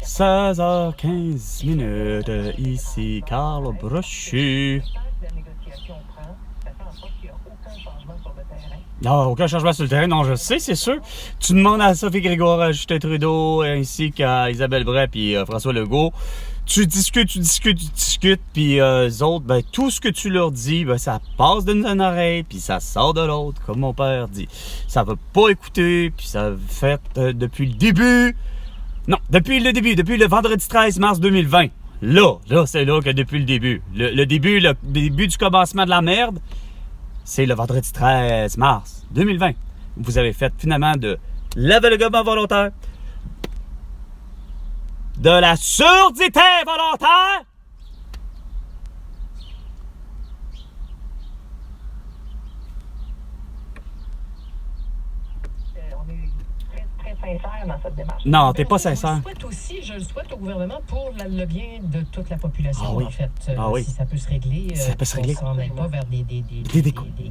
16h15 ici Carl Brochu. Non, aucun changement sur le terrain, non, je sais, c'est sûr. Tu demandes à Sophie Grégoire, Justin Trudeau, ainsi qu'à Isabelle Bray puis François Legault. Tu discutes, puis eux autres, ben, tout ce que tu leur dis, ben, ça passe d'une oreille, puis ça sort de l'autre, comme mon père dit. Ça veut pas écouter, puis ça fait depuis le début. Non, depuis le vendredi 13 mars 2020. Là, c'est là que depuis le début. Le début du commencement de la merde, c'est le vendredi 13 mars 2020. Vous avez fait finalement de l'aveuglement volontaire, de la surdité volontaire, on est très sincère dans cette démarche. Non, t'es pas sincère. Je le souhaite au gouvernement pour le bien de toute la population, oui. en fait. Oui. Si ça peut se régler, Ça peut se régler. on s'en aille pas vers des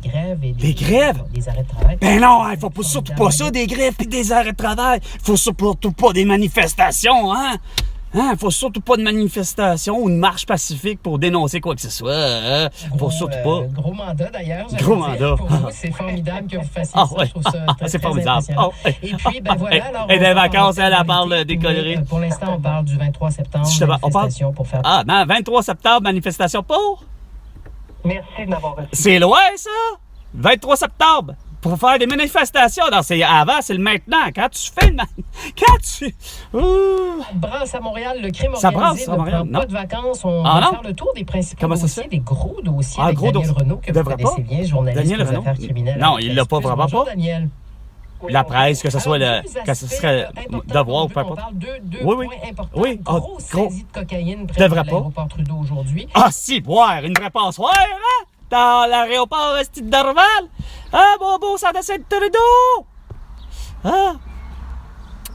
grèves et des grèves? Des arrêts de travail. Ben non, il faut pas, surtout pas ça, des grèves et des arrêts de travail. Faut surtout pas des manifestations, hein? Faut surtout pas de manifestation ou de marche pacifique pour dénoncer quoi que ce soit. Faut surtout pas. Gros mandat d'ailleurs. Gros mandat. Pour vous, c'est formidable que vous fassiez ça. Ouais. Je trouve ça C'est très formidable. impressionnant. Et puis, ben voilà. Alors, et des vacances, elle parle des conneries. Pour l'instant, on parle du 23 septembre. On parle pour faire. Ah, non, 23 septembre, manifestation pour? Merci de m'avoir reçu. C'est loin, ça! 23 septembre! Pour faire des manifestations. Non, c'est avant, c'est le maintenant. Quand tu fais Quand tu... Brasse à Montréal, le crime Ça organisé brasse à Montréal, ne prend pas de vacances. On Ah, va non? faire le tour des principaux Comment ça dossiers, se fait? des gros dossiers Ah, avec gros Daniel dossier. Renaud, que vous Devrait connaissez pas. bien, journaliste Daniel aux Renaud? affaires criminelles. Non, il l'a pas Excuse, vraiment bonjour, pas. Daniel. La presse, que ce soit que ce serait devoir ou peu On importe. parle de deux Oui. points importants. Oui. Grosse Gros. saisie de cocaïne près de Devrait pas. l'aéroport Trudeau aujourd'hui. Ah, si, boire, une vraie passoire, hein? Dans l'aéroport Esti de Dorval. Ah, mon beau centre de Saint-Trudeau! Ah!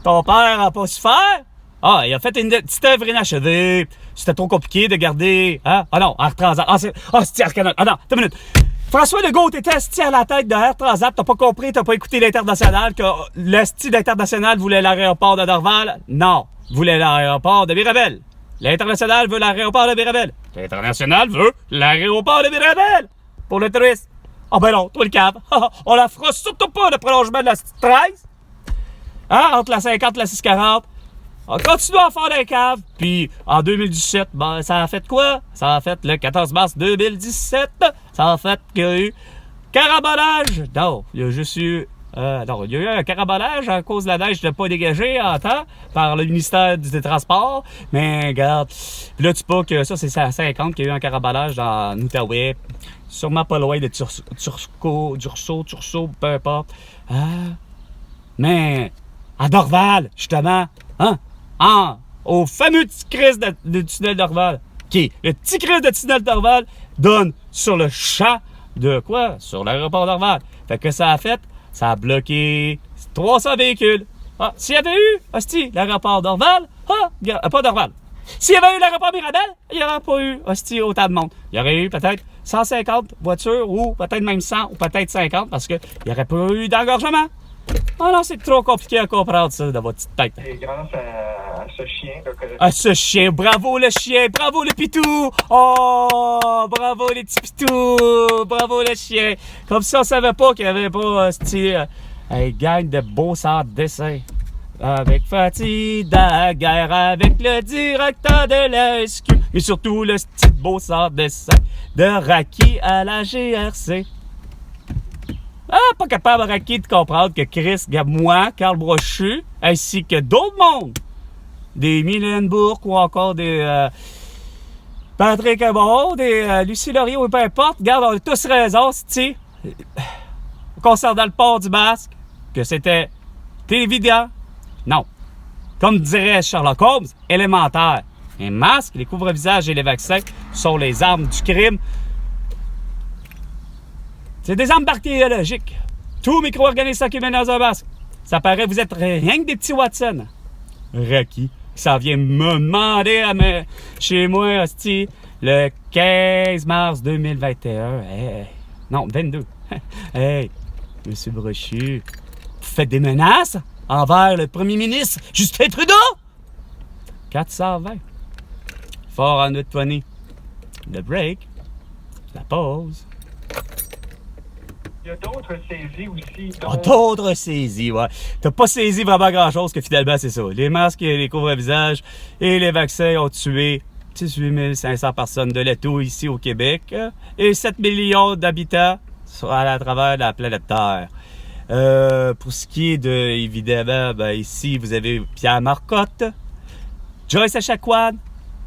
Ton père a pas su faire? Ah, il a fait une petite œuvre inachevée. C'était trop compliqué de garder. Hein? Ah non, Air Transat. C'est Arcanot. Ah non, 2 minutes. François Legault était esti à la tête de Air Transat. T'as pas compris, t'as pas écouté l'International, que l'esti d'International voulait l'aéroport de Dorval? Non. Voulait l'aéroport de Mirabel. L'International veut l'aéroport de Mirabel. L'International veut l'aéroport de Mirabel. Pour le tourisme. Ah ben non, toi le cave. On la fera surtout pas le prolongement de la 13. Hein, entre la 50 et la 640. On continue à faire des caves. Puis en 2017, ben, ça a fait quoi? Ça a fait le 14 mars 2017. Ça a fait qu'il y a eu carabolage. Non, il y a juste eu... non, il y a eu un carabolage à cause de la neige de pas dégagée en temps par le ministère des Transports. Mais regarde, puis là, tu pas que ça, c'est à 50 qu'il y a eu un carabolage dans l'Outaouais. Sûrement pas loin de Tursault, peu importe. Mais à Dorval, justement, hein? Au fameux petit crise de tunnel Dorval. Le petit crise de tunnel Dorval donne sur le champ de quoi? Sur l'aéroport Dorval. Fait que ça a fait, ça a bloqué 300 véhicules. Ah, s'il y avait eu, hostie, l'aéroport Dorval, pas Dorval. S'il y avait eu l'aéroport Mirabel, il n'y aurait pas eu, hostie, autant de monde. Il y aurait eu peut-être 150 voitures, ou peut-être même 100, ou peut-être 50, parce qu'il n'y aurait pas eu d'engorgement. Ah non, c'est trop compliqué à comprendre, ça, dans votre petite tête. Et grâce à ce chien. À ce chien, bravo le chien, bravo le pitou! Oh, bravo les petits pitous, bravo le chien. Comme ça, on savait pas qu'il n'y avait pas, un gang de beaux centres dessins. Avec Fatih Daguerre, avec le directeur de la SQ, et surtout le petit beau centre dessin de Raki à la GRC. Pas capable, Raki, de comprendre que Chris, moi, Carl Brochu, ainsi que d'autres mondes, des Mylène Bourque ou encore des Patrick Abon, des Lucie Laurier ou peu importe, regarde, on a tous raison, concernant le port du masque, que c'était évident. Non. Comme dirait Sherlock Holmes, élémentaire. Un masque, les couvre-visages et les vaccins sont les armes du crime. C'est des armes bactériologiques. Tout micro-organisme qui mène dans un masque. Ça paraît vous êtes rien que des petits Watson. Raki, ça vient me demander chez moi, hostie, le 15 mars 2021. Hey. Non, 22. Hey, monsieur Brochu, vous faites des menaces? envers le premier ministre Justin Trudeau. 420. Fort en 820. Le break. La pause. Il y a d'autres saisies aussi. Ah, d'autres saisies, ouais. T'as pas saisi vraiment grand-chose que finalement, c'est ça. Les masques et les couvre-visages et les vaccins ont tué 18 500 personnes de l'étau ici au Québec et 7 millions d'habitants à travers la planète Terre. Pour ce qui est de, évidemment, ben ici, vous avez Pierre Marcotte, Joyce Echaquan,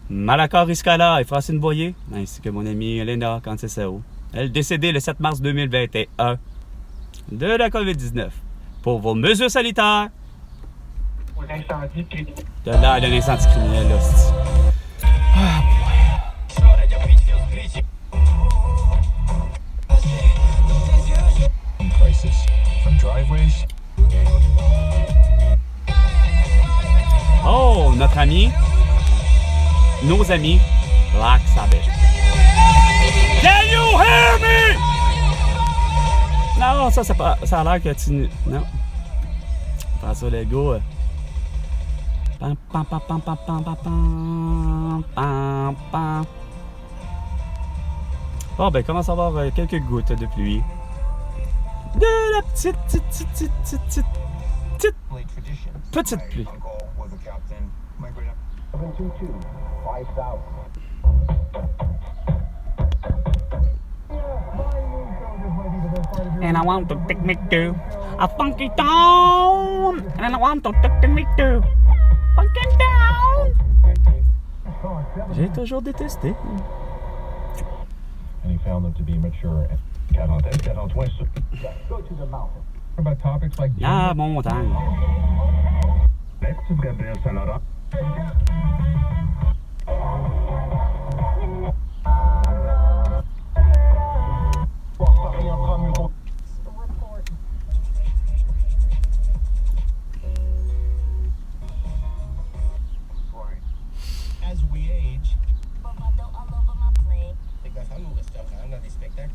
Malakar Iscala et Francine Boyer, ainsi que mon amie Elena Cancesao. Elle est décédée le 7 mars 2021 de la COVID-19. Pour vos mesures sanitaires, Pour l'incendie criminel. de l'air d'un incendie criminel, là. Crisis from driveways. Oh, notre ami, nos amis, Black Sabbath. Can you hear me? Non, ça a l'air que tu... Non. François Legault. Pam, pam, pam, pam, pam, pam, pam, pam, pam, pam. Bon, ben, commence à avoir quelques gouttes de pluie. De la petite pluie. And I want to take me to a funky town. And I want to take me to funky town. J'ai toujours détesté. And he found them to be mature and 40 Go to the mountain. About topics like La montagne. next is Gabriel Saint-Laurent. As we age, c'est que ça nous reste quand même dans des spectacles.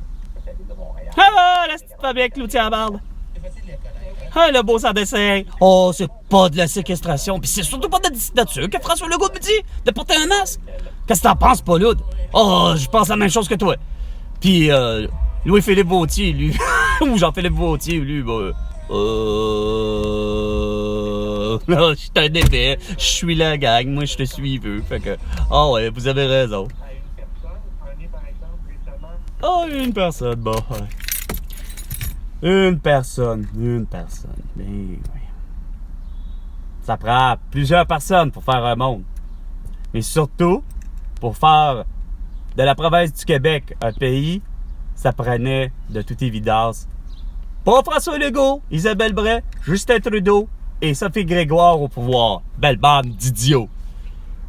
Ah, la petite Fabien Cloutier à barbe. C'est facile de les connaître. Ah, le beau sans dessin. Oh, c'est pas de la séquestration. Puis c'est surtout pas de la dictature que François Legault me dit de porter un masque. Qu'est-ce que t'en penses, Paul? Oh, je pense la même chose que toi. Puis, Louis-Philippe Vautier, lui, ou Jean-Philippe Vautier, lui, ben, je suis un épais. Je suis la gang. Moi, je te suis peu. Fait que, ouais, vous avez raison. À une personne, prenez par exemple récemment. Oh, une personne, bon, ouais. Une personne. Ben oui. Ça prend plusieurs personnes pour faire un monde. Mais surtout, pour faire de la province du Québec un pays, ça prenait de toute évidence pas François Legault, Isabelle Bray, Justin Trudeau et Sophie Grégoire au pouvoir. Belle bande d'idiots.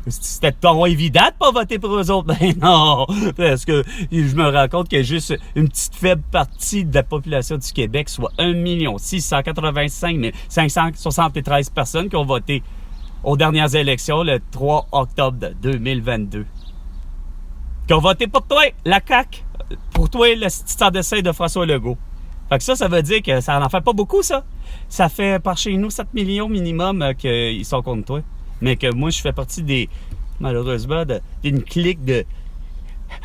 C'était ton évident de pas voter pour eux autres. Ben non, parce que je me rends compte qu'il y a juste une petite faible partie de la population du Québec, soit 1 685 573 personnes qui ont voté aux dernières élections le 3 octobre 2022. Qui ont voté pour toi, la CAQ, pour toi, le sans dessin de François Legault. Fait que ça veut dire que ça n'en fait pas beaucoup, ça. Ça fait par chez nous 7 millions minimum qu'ils sont contre toi. Mais que moi, je fais partie des, malheureusement, d'une clique de...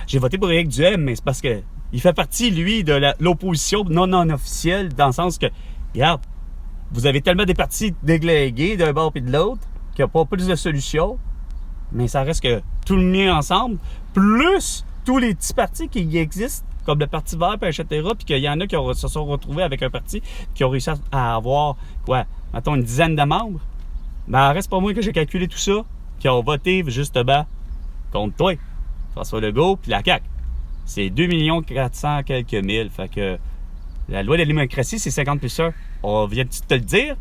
J'ai voté pour Éric Duhem, mais c'est parce que il fait partie, lui, de l'opposition non officielle, dans le sens que, regarde, vous avez tellement des partis déglingués d'un bord et de l'autre qu'il n'y a pas plus de solutions, mais ça reste que tout le lien ensemble, plus tous les petits partis qui existent, comme le Parti vert, etc., puis qu'il y en a qui se sont retrouvés avec un parti qui ont réussi à avoir, mettons, une dizaine de membres. Ben, reste pas moi que j'ai calculé tout ça, qui ont voté justement contre toi, François Legault, puis la CAQ. C'est 2 400 quelques mille. Fait que la loi de la démocratie, c'est 50+1. On vient de te le dire?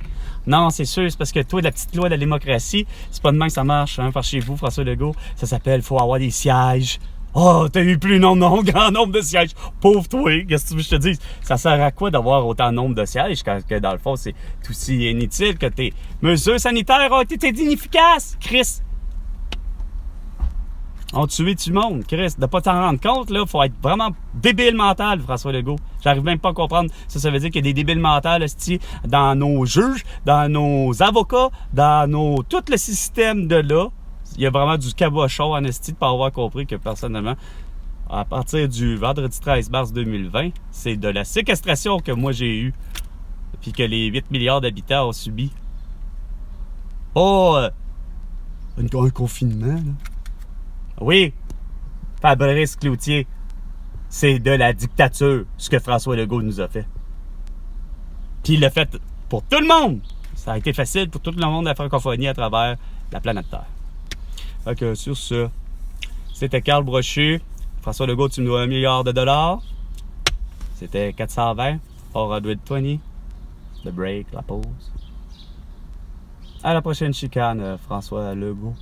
Non, c'est sûr, c'est parce que toi, la petite loi de la démocratie, c'est pas de même que ça marche, hein, par chez vous, François Legault. Ça s'appelle, faut avoir des sièges. Oh, t'as eu plus grand nombre de sièges. Pauvre toi, qu'est-ce que tu veux que je te dise? Ça sert à quoi d'avoir autant de nombre de sièges quand que dans le fond, c'est aussi inutile que tes mesures sanitaires ont été inefficaces, Chris? ont tué tout le monde. Chris, de pas t'en rendre compte, là, faut être vraiment débile mental, François Legault. J'arrive même pas à comprendre. Ça veut dire qu'il y a des débiles mentales, esti, dans nos juges, dans nos avocats, dans tout le système de là. Il y a vraiment du cabochon en esti de pas avoir compris que, personnellement, à partir du vendredi 13 mars 2020, c'est de la séquestration que moi j'ai eue. Puis que les 8 milliards d'habitants ont subi. Oh! Un confinement, là. Oui, Fabrice Cloutier, c'est de la dictature, ce que François Legault nous a fait. Puis il l'a fait pour tout le monde. Ça a été facile pour tout le monde de la francophonie à travers la planète Terre. Fait que sur ce, c'était Carl Brochu. François Legault, tu me dois $1 milliard. C'était 420, 420. Le break, la pause. À la prochaine chicane, François Legault.